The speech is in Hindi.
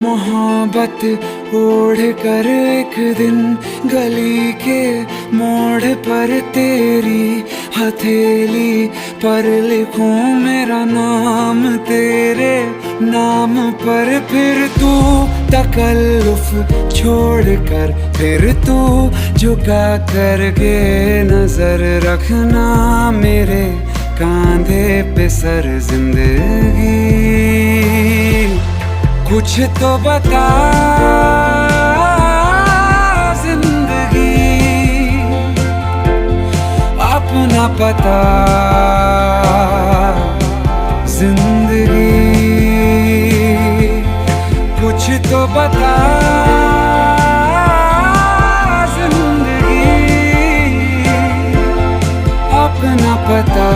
मोहब्बत ओढ़ कर एक दिन गली के मोड़ पर तेरी हथेली पर लिखूं मेरा नाम तेरे नाम पर। फिर तू तकल्लुफ छोड़ कर फिर तू झुका करके नजर रखना मेरे कांधे पे सर जिंदगी। कुछ तो बता जिंदगी, अपना पता जिंदगी। कुछ तो बता जिंदगी, अपना पता।